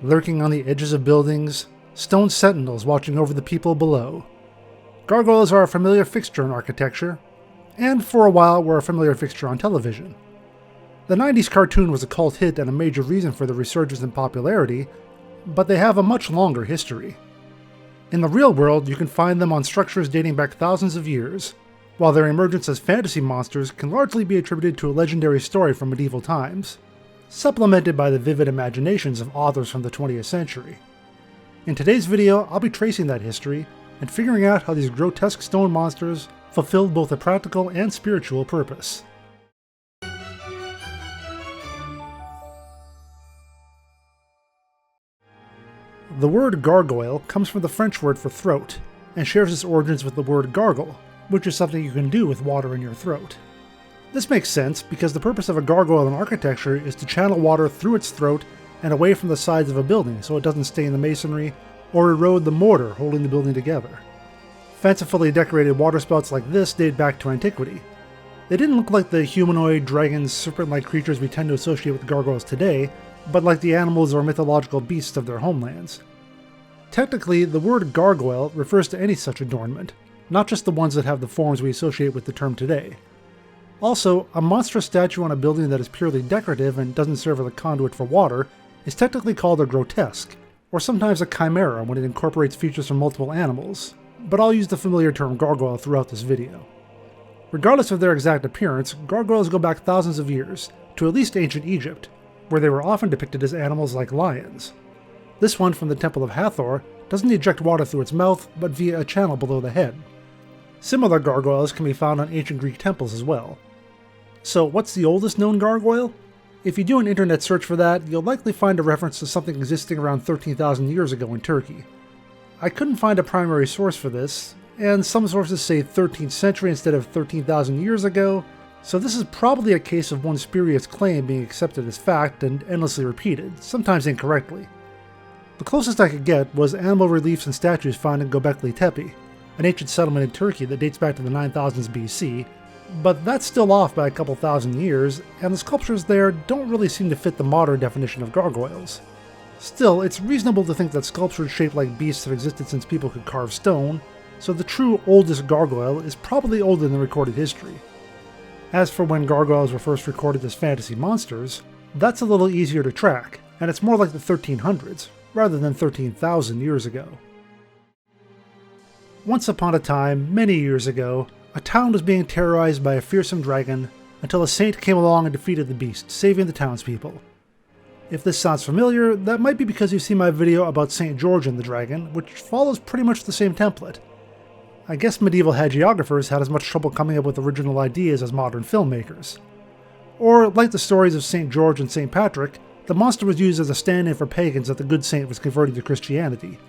lurking on the edges of buildings, stone sentinels watching over the people below. Gargoyles are a familiar fixture in architecture, and for a while were a familiar fixture on television. The 90s cartoon was a cult hit and a major reason for the resurgence in popularity, but they have a much longer history. In the real world, you can find them on structures dating back thousands of years, while their emergence as fantasy monsters can largely be attributed to a legendary story from medieval times, supplemented by the vivid imaginations of authors from the 20th century. In today's video, I'll be tracing that history and figuring out how these grotesque stone monsters fulfilled both a practical and spiritual purpose. The word gargoyle comes from the French word for throat, and shares its origins with the word gargle, which is something you can do with water in your throat. This makes sense because the purpose of a gargoyle in architecture is to channel water through its throat and away from the sides of a building so it doesn't stain the masonry or erode the mortar holding the building together. Fancifully decorated waterspouts like this date back to antiquity. They didn't look like the humanoid, dragons, serpent-like creatures we tend to associate with gargoyles today, but like the animals or mythological beasts of their homelands. Technically, the word gargoyle refers to any such adornment, not just the ones that have the forms we associate with the term today. Also, a monstrous statue on a building that is purely decorative and doesn't serve as a conduit for water is technically called a grotesque, or sometimes a chimera when it incorporates features from multiple animals, but I'll use the familiar term gargoyle throughout this video. Regardless of their exact appearance, gargoyles go back thousands of years, to at least ancient Egypt, where they were often depicted as animals like lions. This one from the Temple of Hathor doesn't eject water through its mouth, but via a channel below the head. Similar gargoyles can be found on ancient Greek temples as well. So what's the oldest known gargoyle? If you do an internet search for that, you'll likely find a reference to something existing around 13,000 years ago in Turkey. I couldn't find a primary source for this, and some sources say 13th century instead of 13,000 years ago, so this is probably a case of one spurious claim being accepted as fact and endlessly repeated, sometimes incorrectly. The closest I could get was animal reliefs and statues found in Göbekli Tepe, an ancient settlement in Turkey that dates back to the 9000s BC, but that's still off by a couple thousand years, and the sculptures there don't really seem to fit the modern definition of gargoyles. Still, it's reasonable to think that sculptures shaped like beasts have existed since people could carve stone, so the true oldest gargoyle is probably older than recorded history. As for when gargoyles were first recorded as fantasy monsters, that's a little easier to track, and it's more like the 1300s, rather than 13,000 years ago. Once upon a time, many years ago, a town was being terrorized by a fearsome dragon until a saint came along and defeated the beast, saving the townspeople. If this sounds familiar, that might be because you've seen my video about St. George and the Dragon, which follows pretty much the same template. I guess medieval hagiographers had as much trouble coming up with original ideas as modern filmmakers. Or, like the stories of St. George and St. Patrick, the monster was used as a stand-in for pagans that the good saint was converting to Christianity.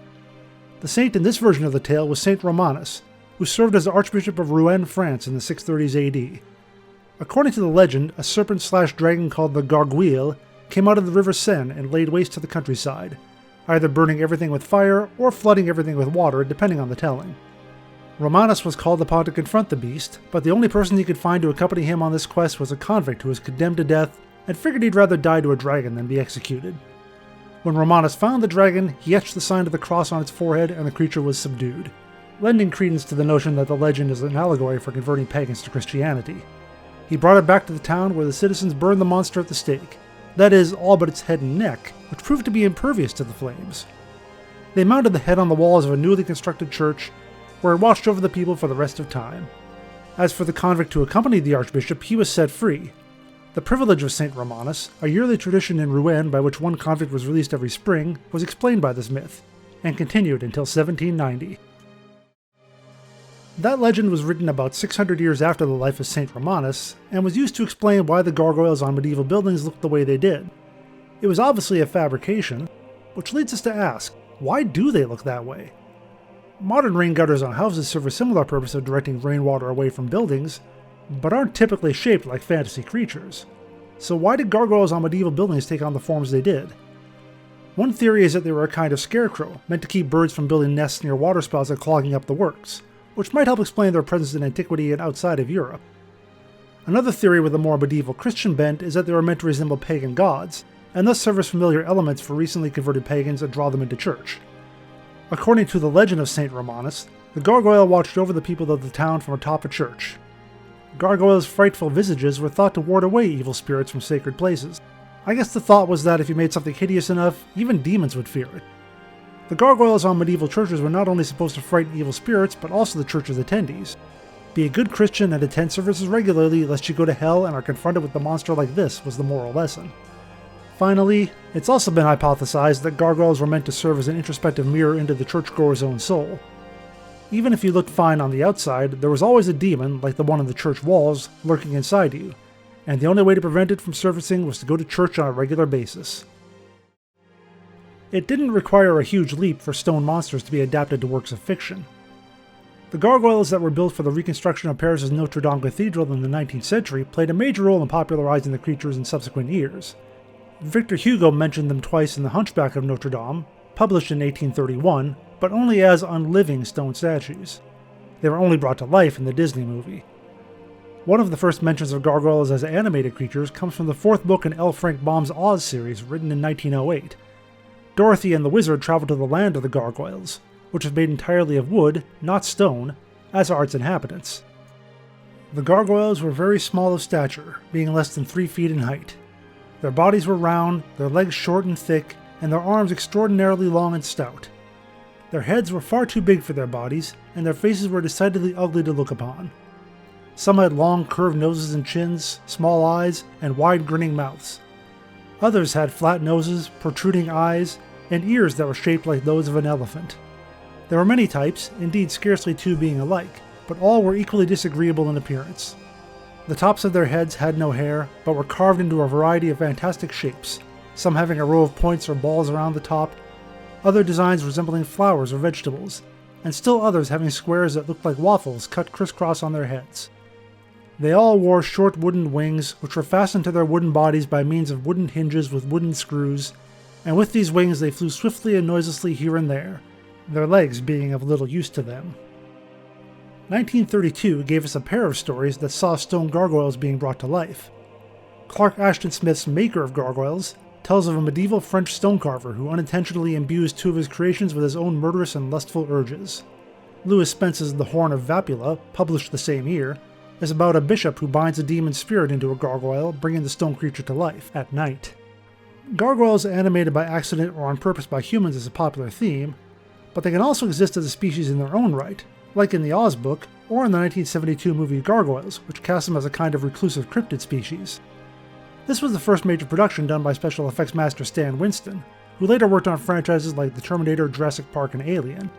The saint in this version of the tale was Saint Romanus, who served as the Archbishop of Rouen, France in the 630s AD. According to the legend, a serpent-slash-dragon called the Gargoyle came out of the river Seine and laid waste to the countryside, either burning everything with fire or flooding everything with water, depending on the telling. Romanus was called upon to confront the beast, but the only person he could find to accompany him on this quest was a convict who was condemned to death and figured he'd rather die to a dragon than be executed. When Romanus found the dragon, he etched the sign of the cross on its forehead and the creature was subdued, lending credence to the notion that the legend is an allegory for converting pagans to Christianity. He brought it back to the town where the citizens burned the monster at the stake, that is, all but its head and neck, which proved to be impervious to the flames. They mounted the head on the walls of a newly constructed church, where it watched over the people for the rest of time. As for the convict who accompanied the archbishop, he was set free. The privilege of St. Romanus, a yearly tradition in Rouen by which one convict was released every spring, was explained by this myth, and continued until 1790. That legend was written about 600 years after the life of St. Romanus, and was used to explain why the gargoyles on medieval buildings looked the way they did. It was obviously a fabrication, which leads us to ask, why do they look that way? Modern rain gutters on houses serve a similar purpose of directing rainwater away from buildings, but aren't typically shaped like fantasy creatures. So why did gargoyles on medieval buildings take on the forms they did? One theory is that they were a kind of scarecrow, meant to keep birds from building nests near waterspouts and clogging up the works, which might help explain their presence in antiquity and outside of Europe. Another theory with a more medieval Christian bent is that they were meant to resemble pagan gods, and thus serve as familiar elements for recently converted pagans and draw them into church. According to the legend of Saint Romanus, the gargoyle watched over the people of the town from atop a church. Gargoyles' frightful visages were thought to ward away evil spirits from sacred places. I guess the thought was that if you made something hideous enough, even demons would fear it. The gargoyles on medieval churches were not only supposed to frighten evil spirits, but also the church's attendees. Be a good Christian and attend services regularly lest you go to hell and are confronted with a monster like this was the moral lesson. Finally, it's also been hypothesized that gargoyles were meant to serve as an introspective mirror into the churchgoer's own soul. Even if you looked fine on the outside, there was always a demon, like the one on the church walls, lurking inside you, and the only way to prevent it from surfacing was to go to church on a regular basis. It didn't require a huge leap for stone monsters to be adapted to works of fiction. The gargoyles that were built for the reconstruction of Paris' Notre Dame Cathedral in the 19th century played a major role in popularizing the creatures in subsequent years. Victor Hugo mentioned them twice in The Hunchback of Notre Dame, published in 1831, but only as unliving stone statues. They were only brought to life in the Disney movie. One of the first mentions of gargoyles as animated creatures comes from the fourth book in L. Frank Baum's Oz series, written in 1908. Dorothy and the wizard travel to the land of the gargoyles, which is made entirely of wood, not stone, as are its inhabitants. The gargoyles were very small of stature, being less than 3 feet in height. Their bodies were round, their legs short and thick, and their arms extraordinarily long and stout. Their heads were far too big for their bodies, and their faces were decidedly ugly to look upon. Some had long curved noses and chins, small eyes, and wide grinning mouths. Others had flat noses, protruding eyes, and ears that were shaped like those of an elephant. There were many types, indeed scarcely 2 being alike, but all were equally disagreeable in appearance. The tops of their heads had no hair, but were carved into a variety of fantastic shapes, some having a row of points or balls around the top, other designs resembling flowers or vegetables, and still others having squares that looked like waffles cut crisscross on their heads. They all wore short wooden wings, which were fastened to their wooden bodies by means of wooden hinges with wooden screws, and with these wings they flew swiftly and noiselessly here and there, their legs being of little use to them. 1932 gave us a pair of stories that saw stone gargoyles being brought to life. Clark Ashton Smith's Maker of Gargoyles tells of a medieval French stone carver who unintentionally imbues 2 of his creations with his own murderous and lustful urges. Lewis Spence's The Horn of Vapula, published the same year, is about a bishop who binds a demon spirit into a gargoyle, bringing the stone creature to life at night. Gargoyles animated by accident or on purpose by humans is a popular theme, but they can also exist as a species in their own right, like in the Oz book, or in the 1972 movie Gargoyles, which cast them as a kind of reclusive cryptid species. This was the first major production done by special effects master Stan Winston, who later worked on franchises like The Terminator, Jurassic Park, and Alien.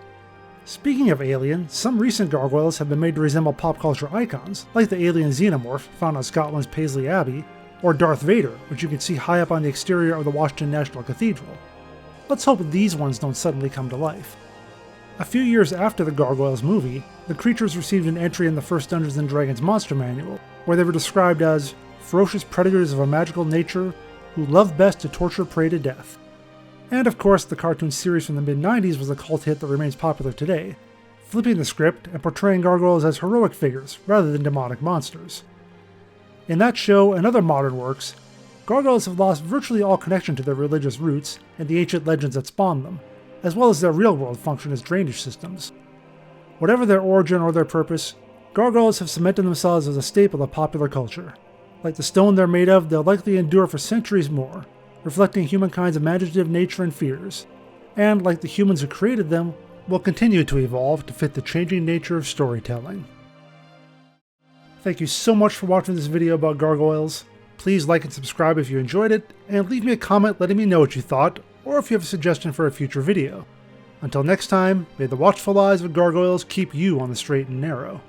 Speaking of Alien, some recent gargoyles have been made to resemble pop culture icons, like the alien xenomorph found on Scotland's Paisley Abbey, or Darth Vader, which you can see high up on the exterior of the Washington National Cathedral. Let's hope these ones don't suddenly come to life. A few years after the Gargoyles movie, the creatures received an entry in the first Dungeons & Dragons Monster Manual, where they were described as ferocious predators of a magical nature who love best to torture prey to death. And of course, the cartoon series from the mid-90s was a cult hit that remains popular today, flipping the script and portraying gargoyles as heroic figures rather than demonic monsters. In that show and other modern works, gargoyles have lost virtually all connection to their religious roots and the ancient legends that spawned them, as well as their real-world function as drainage systems. Whatever their origin or their purpose, gargoyles have cemented themselves as a staple of popular culture. Like the stone they're made of, they'll likely endure for centuries more, reflecting humankind's imaginative nature and fears, and, like the humans who created them, will continue to evolve to fit the changing nature of storytelling. Thank you so much for watching this video about gargoyles. Please like and subscribe if you enjoyed it, and leave me a comment letting me know what you thought, or if you have a suggestion for a future video. Until next time, may the watchful eyes of gargoyles keep you on the straight and narrow.